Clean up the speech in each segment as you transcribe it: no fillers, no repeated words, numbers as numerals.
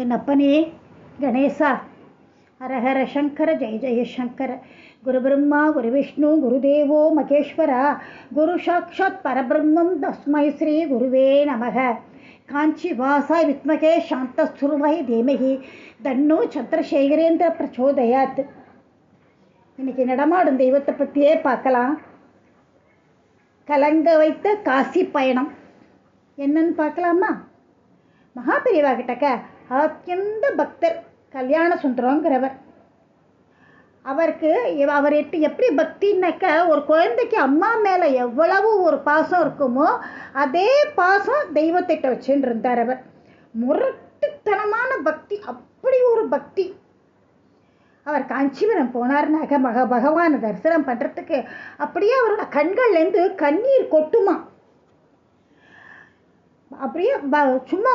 என் அப்பனே கணேசா, ஹரஹர சங்கர ஜெய ஜெய சங்கர. குரு பிரம்மா குரு விஷ்ணு குருதேவோ மகேஸ்வரா, குரு சாட்சாத் பரபிரம்மம் தஸ்மை ஸ்ரீ குருவே நமக. காஞ்சி வாசாய் வித்மகே சாந்தஸ்துருவை தீமகி தன்னோ சந்திரசேகரேந்திர பிரச்சோதயாத். இன்னைக்கு நடமாடும் தெய்வத்தை பற்றியே பார்க்கலாம். கலங்க வைத்த காசி பயணம் என்னன்னு பார்க்கலாமா? மகாபெரிவா கிட்டக்க அத்தியந்த பக்தர் கல்யாண சுந்தரங்கிறவர். அவர் எப்படி பக்தின்னாக்க, ஒரு குழந்தைக்கு அம்மா மேலே எவ்வளவு ஒரு பாசம் இருக்குமோ அதே பாசம் தெய்வத்திட்ட வச்சுன்னு இருந்தார் அவர். முரட்டுத்தனமான பக்தி, அப்படி ஒரு பக்தி. அவர் காஞ்சிபுரம் போனார்னாக்க பகவானை தரிசனம் பண்ணுறதுக்கு அப்படியே அவரோட கண்கள்லேருந்து கண்ணீர் கொட்டுமா. அப்படியே சும்மா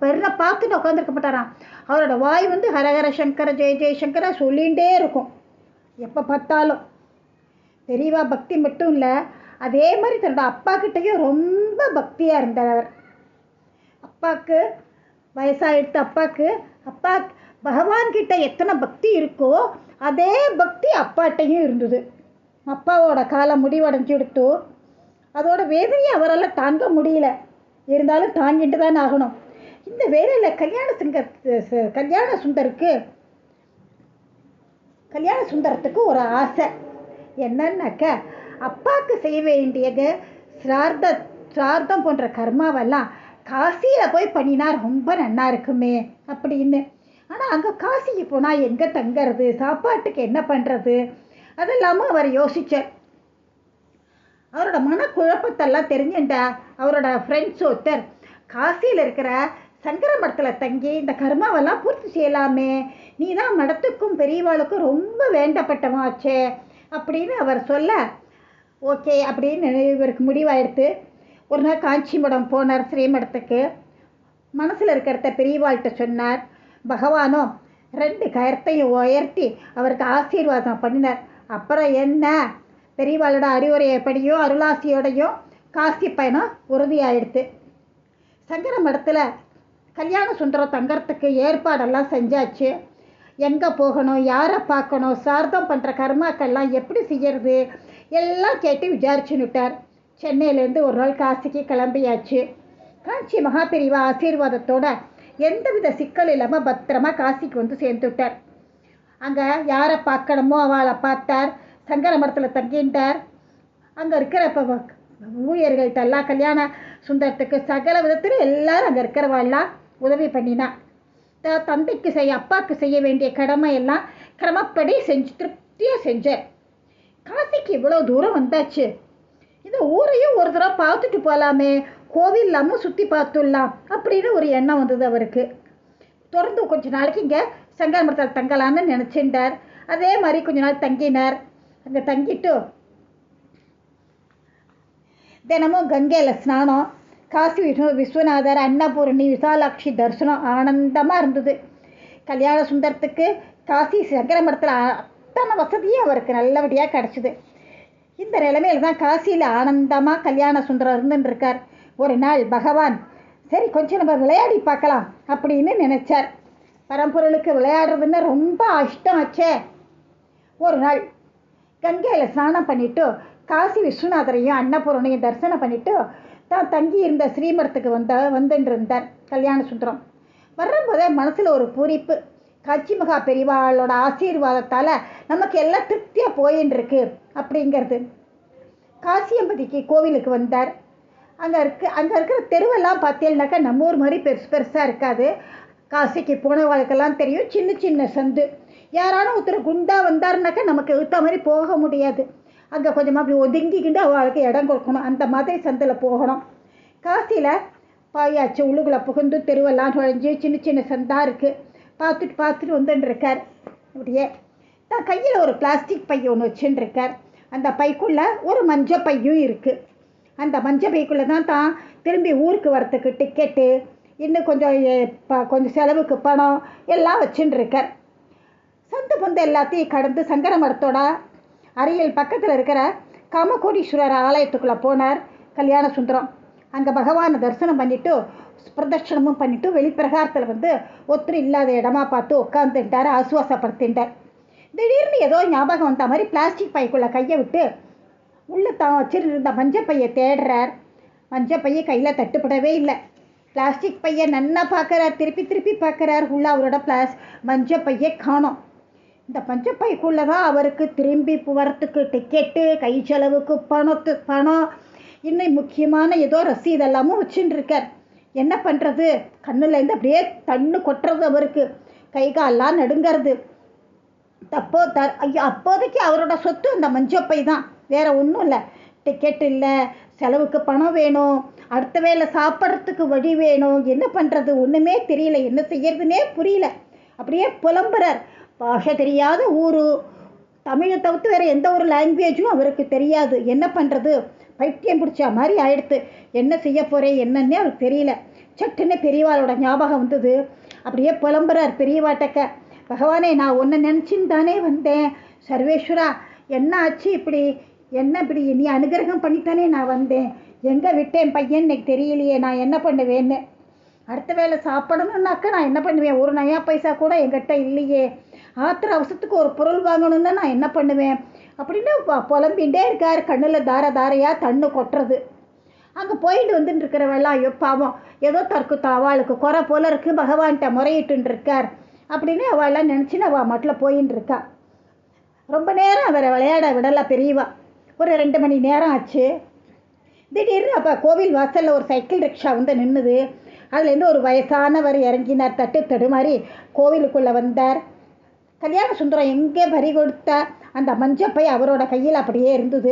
பெருனை பார்த்துட்டு உட்காந்துருக்க மாட்டாராம். அவரோட வாய் ஹரஹர சங்கர ஜெய ஜெயசங்கர சொல்லிகிட்டே இருக்கும் எப்போ பார்த்தாலும். பெரியவா பக்தி மட்டும் இல்லை, அதே மாதிரி தன்னோட அப்பா கிட்டேயும் ரொம்ப பக்தியாக இருந்தார் அவர். அப்பாவுக்கு வயசாகிடுத்து. அப்பா பகவான்கிட்ட எத்தனை பக்தி இருக்கோ அதே பக்தி அப்பாட்டையும் இருந்தது. அப்பாவோட காலம் முடிவடைஞ்சு எடுத்தோ அதோட வேதனையை அவரால் தாங்க முடியல. இருந்தாலும் தாங்கிட்டு தான் ஆகணும். இந்த வேலையில் கல்யாண சுந்தரத்துக்கு ஒரு ஆசை என்னன்னாக்க, அப்பாவுக்கு செய்ய வேண்டியது சிரார்த்தம் போன்ற கர்மாவெல்லாம் காசியில் போய் பண்ணினா ரொம்ப நல்லா இருக்குமே அப்படின்னு. ஆனால் அங்கே காசிக்கு போனால் எங்கே தங்கிறது, சாப்பாட்டுக்கு என்ன பண்ணுறது, அதெல்லாமும் அவர் யோசித்தார். அவரோட மனக்குழப்பத்தெல்லாம் தெரிஞ்சுட்டா அவரோட ஃப்ரெண்ட்ஸ் ஒருத்தர் காசியில் இருக்கிற சங்கர மடத்தில் தங்கி இந்த கர்மாவெல்லாம் பூர்த்தி செய்யலாமே, நீ தான் மடத்துக்கும் பெரியவாளுக்கும் ரொம்ப வேண்டப்பட்டவாச்சே அப்படின்னு அவர் சொல்ல, ஓகே அப்படின்னு இவருக்கு முடிவாயிடுத்து. ஒரு நாள் காஞ்சி மடம் போனார், ஸ்ரீமடத்துக்கு. மனசில் இருக்கிறத பெரியவாள்கிட்ட சொன்னார். பகவானும் 2 கயத்தையும் உயர்த்தி அவருக்கு ஆசீர்வாதம் பண்ணினார். அப்புறம் என்ன, பெரியவாளோட அறிவுரையப்படியும் அருளாசியோடையும் காசி பயணம் உறுதியாயிடுத்து. சங்கர மடத்தில் கல்யாண சுந்தரம் தங்கறதுக்கு ஏற்பாடெல்லாம் செஞ்சாச்சு. எங்கே போகணும், யாரை பார்க்கணும், சார்த்தம் பண்ணுற கர்மாக்கள்லாம் எப்படி செய்யறது எல்லாம் கேட்டு விசாரிச்சுன்னுட்டார். சென்னையிலேருந்து ஒரு நாள் காசிக்கு கிளம்பியாச்சு. காஞ்சி மகாபெரிவா ஆசீர்வாதத்தோட எந்தவித சிக்கல் இல்லாமல் பத்திரமா காசிக்கு சேர்ந்துட்டார். அங்கே யாரை பார்க்கணுமோ அவளை பார்த்தார். சங்கர மடத்தில் தங்கிட்டார். அங்கே இருக்கிற இப்போ ஊழியர்கள்ட்டெல்லாம் கல்யாண சுந்தரத்துக்கு சகல விதத்தில் எல்லாரும் அங்கே இருக்கிறவாள்லாம் உதவி பண்ணினா. தந்தைக்கு அப்பாவுக்கு செய்ய வேண்டிய கடமை எல்லாம் கிரமப்படி செஞ்சு திருப்தியாக செஞ்சார். காசிக்கு இவ்வளோ தூரம் வந்தாச்சு, இந்த ஊரையும் ஒரு தடவை பார்த்துட்டு போகலாமே, கோவில் இல்லாமல் சுற்றி பார்த்துடலாம் அப்படின்னு ஒரு எண்ணம் வந்தது அவருக்கு. தொடர்ந்து கொஞ்ச நாளைக்கு இங்கே சங்கர மடத்தில் தங்கலான்னு நினச்சிட்டார். அதே மாதிரி கொஞ்ச நாள் தங்கினார். அங்கே தங்கிட்டு தினமும் கங்கையில் ஸ்நானம், காசி விஸ்வநாதர், அன்னபூரணி, விசாலாட்சி தரிசனம் ஆனந்தமாக இருந்தது. கல்யாண சுந்தரத்துக்கு காசி சங்கர மடத்தில் அத்தனை வசதியும் அவருக்கு நல்லபடியாக கிடச்சிது. இந்த நிலைமையில் தான் காசியில் ஆனந்தமாக கல்யாண சுந்தரம் இருந்துருக்கார். ஒரு நாள் பகவான் சரி கொஞ்சம் நம்ம விளையாடி பார்க்கலாம் அப்படின்னு நினச்சார். பரம்பொருளுக்கு விளையாடுறதுன்னு ரொம்ப இஷ்டம் ஆச்சே. ஒரு நாள் கங்கையில் ஸ்நானம் பண்ணிவிட்டு காசி விஸ்வநாதரையும் அன்னபூரணையும் தரிசனம் பண்ணிவிட்டு தான் தங்கி இருந்த ஸ்ரீமடத்துக்கு வந்துட்டு இருந்தார் கல்யாண சுந்தரம். வரும்போதே மனசில் ஒரு பூரிப்பு. காஞ்சி மகா பெரிவாளோட ஆசீர்வாதத்தால் நமக்கு எல்லாம் திருப்தியாக போயின்னு இருக்கு அப்படிங்கிறது. காசியம்பதிக்கு கோவிலுக்கு வந்தார். அங்கே இருக்கிற தெருவெல்லாம் பார்த்தீங்கன்னாக்கா நம்ம ஊர் மாதிரி பெருசாக இருக்காது. காசிக்கு போனவர்களுக்கெல்லாம் தெரியும், சின்ன சின்ன சந்து. யாராலும் ஒருத்தர் குண்டா வந்தாருனாக்கா நமக்கு ஏற்ற மாதிரி போக முடியாது. அங்கே கொஞ்சமாக அப்படி ஒதுங்கிக்கிட்டு அவளுக்கு இடம் கொடுக்கணும், அந்த மாதிரி சந்தில் போகணும். காசியில் பாயாச்சு உள்ளுக்குள்ளே புகுந்து தெருவெல்லாம் நுழைஞ்சு சின்ன சின்ன சந்தாக இருக்குது. பார்த்துட்டு வந்துட்டுருக்கார். அப்படியே தான் கையில் ஒரு பிளாஸ்டிக் பை ஒன்று வச்சுட்டுருக்கார். அந்த பைக்குள்ளே ஒரு மஞ்சள் பையும் இருக்குது. அந்த மஞ்சள் பைக்குள்ளே தான் திரும்பி ஊருக்கு வரத்துக்கு டிக்கெட்டு, இன்னும் கொஞ்சம் செலவுக்கு பணம் எல்லாம் வச்சுட்டுருக்கார். சந்து பொந்து எல்லாத்தையும் கடந்து சங்கர மடத்தோட அருகில் பக்கத்தில் இருக்கிற காமகோடீஸ்வரர் ஆலயத்துக்குள்ளே போனார் கல்யாண சுந்தரம். அங்கே பகவானை தரிசனம் பண்ணிவிட்டு பிரதட்சணமும் பண்ணிட்டு வெளிப்பிரகாரத்தில் வந்து ஒத்துரு இல்லாத இடமா பார்த்து உட்காந்துட்டார், ஆசுவாசப்படுத்திட்டார். திடீர்னு ஏதோ ஞாபகம் வந்த மாதிரி பிளாஸ்டிக் பைக்குள்ளே கையை விட்டு உள்ளே வச்சிருந்த மஞ்சப்பையை தேடுறார். மஞ்சப்பையை கையில் தட்டுப்படவே இல்லை. பிளாஸ்டிக் பையை நன்னா பார்க்குறார், திருப்பி திருப்பி பார்க்குறார். உள்ள அவரோட மஞ்சப்பையை காணோம். இந்த மஞ்சப்பைக்குள்ளே தான் அவருக்கு திரும்பி போகிறதுக்கு டிக்கெட்டு, கை செலவுக்கு பணம், இன்னும் முக்கியமான ஏதோ ரசீதெல்லாமும் வச்சுட்டு இருக்கார். என்ன பண்ணுறது? கண்ணுலேருந்து அப்படியே தண்ணு கொட்டுறது, அவருக்கு கை காலெல்லாம் நடுங்கிறது. அப்போதைக்கு அவரோட சொத்து அந்த மஞ்சப்பை தான், வேற ஒன்றும் இல்லை. டிக்கெட் இல்லை, செலவுக்கு பணம் வேணும், அடுத்த வேளை சாப்பிட்றதுக்கு வழி வேணும். என்ன பண்ணுறது? ஒன்றுமே தெரியல, என்ன செய்யறதுனே புரியல. அப்படியே புலம்புறார். பாஷை தெரியாத ஊர், தமிழை தவிர்த்து வேறு எந்த ஒரு லாங்குவேஜும் அவருக்கு தெரியாது. என்ன பண்ணுறது? பைத்தியம் பிடிச்ச மாதிரி ஆயிடுத்து. என்ன செய்ய போகிறேன் என்னன்னே அவருக்கு தெரியல. சட்டுன்னு பெரியவாளோட ஞாபகம் வந்தது. அப்படியே புலம்புறார் பெரியவாட்டக்க. பகவானே, நான் ஒன்று நினச்சின்னு தானே வந்தேன். சர்வேஸ்வரா, என்ன ஆச்சு இப்படி? என்ன இப்படி நீ அனுகிரகம் பண்ணித்தானே நான் வந்தேன். எங்கே விட்டேன் பையன் எனக்கு தெரியலையே, நான் என்ன பண்ணுவேன்னு. அடுத்த வேளை சாப்பிடணுன்னாக்கா நான் என்ன பண்ணுவேன்? ஒரு நயா பைசா கூட என்கிட்ட இல்லையே. ஆத்திர அவசரத்துக்கு ஒரு பொருள் வாங்கணுன்னா நான் என்ன பண்ணுவேன் அப்படின்னு புலம்பிகிட்டே இருக்கார். கண்ணில் தார தாரையாக தண்ணு கொட்டுறது. அங்கே போயிட்டு வந்துட்டு இருக்கிறவெல்லாம் ஐயோ பாவம், ஏதோ அவளுக்கு குறை போல இருக்குது, பகவான்கிட்ட முறையிட்டு இருக்கார் அப்படின்னு அவள்லாம் நினச்சின்னு அவள் மட்டில் போயின்னு இருக்கா. ரொம்ப நேரம் அவரை விளையாட விடலை பெரியவா. ஒரு 2 மணி நேரம் ஆச்சு. திடீர்னு அப்போ கோவில் வாசலில் ஒரு சைக்கிள் ரிக்ஷா வந்து நின்றுது. அதுலேருந்து ஒரு வயசானவர் இறங்கினார். தடுமாறி கோவிலுக்குள்ளே வந்தார். கல்யாண சுந்தரம் எங்கே பறி கொடுத்த அந்த மஞ்சப்பை அவரோட கையில் அப்படியே இருந்தது.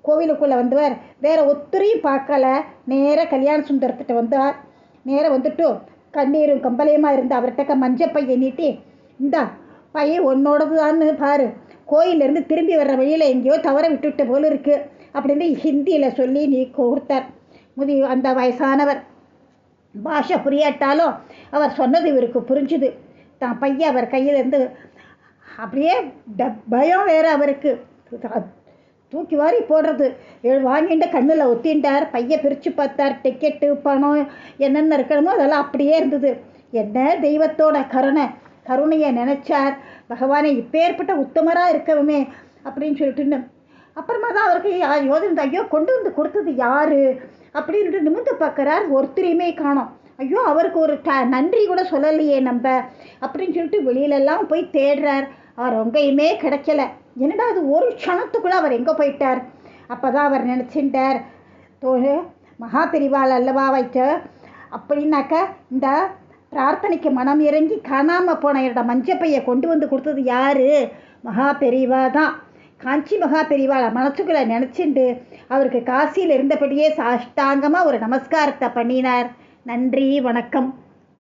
கோவிலுக்குள்ளே வந்தவர் வேற ஒத்துரையும் பார்க்கல. நேராக கல்யாண சுந்தரத்திட்ட வந்தார். நேராக வந்துட்டு கண்ணீரும் கம்பலையுமா இருந்த அவர்கிட்ட மஞ்சப்பையை நீட்டி, இந்தா பையன் உன்னோடது தான்னு பாரு, கோயிலேருந்து திரும்பி வர்ற வழியில் எங்கேயோ தவற விட்டுவிட்ட போல இருக்கு அப்படின்னு ஹிந்தியில் சொல்லி நீ கொடுத்தார். அந்த வயசானவர் பாஷை புரியாட்டாலும் அவர் சொன்னது இவருக்கு புரிஞ்சுது. தான் பையன் அவர் கையிலேருந்து அப்படியே பயம் வேறு அவருக்கு. தூக்கி வாரி போடுறது. வாங்கிட்டு கண்ணில் ஒத்தின்றார். பையை பிரித்து பார்த்தார். டிக்கெட்டு, பணம், என்னென்ன இருக்கணுமோ அதெல்லாம் அப்படியே இருந்தது. என்ன தெய்வத்தோட கருணையை நினச்சார். பகவானை இப்பேற்பட்ட உத்தமராக இருக்கவுமே அப்படின்னு சொல்லிட்டுன்னு அப்புறமா தான் அவருக்கு யோசனை, ஐயோ கொண்டு வந்து கொடுத்தது யார் அப்படின்ட்டு நிமிர்ந்து பார்க்குறார். ஒருத்தரையுமே காணோம். ஐயோ அவருக்கு ஒரு நன்றி கூட சொல்லலையே நம்ம அப்படின்னு சொல்லிட்டு வெளியிலெல்லாம் போய் தேடுறார். அவர் எங்கேயுமே கிடைக்கல. என்னடா அது, ஒரு க்ஷணத்துக்குள்ளே அவர் எங்கே போயிட்டார்? அப்போ தான் அவர் நினச்சிட்டார், மகா பெரிவாள் அல்லவா வைக்க அப்படின்னாக்கா இந்த பிரார்த்தனைக்கு மனம் இறங்கி காணாமல் போன என்னோட மஞ்சப்பையை கொண்டு வந்து கொடுத்தது யார்? மகா பெரிவா தான். காஞ்சி மகா பெரிவாளை மனசுக்குள்ளே நினச்சிண்டு அவருக்கு காசியில் இருந்தபடியே சாஷ்டாங்கமாக ஒரு நமஸ்காரத்தை பண்ணினார். நன்றி, வணக்கம்.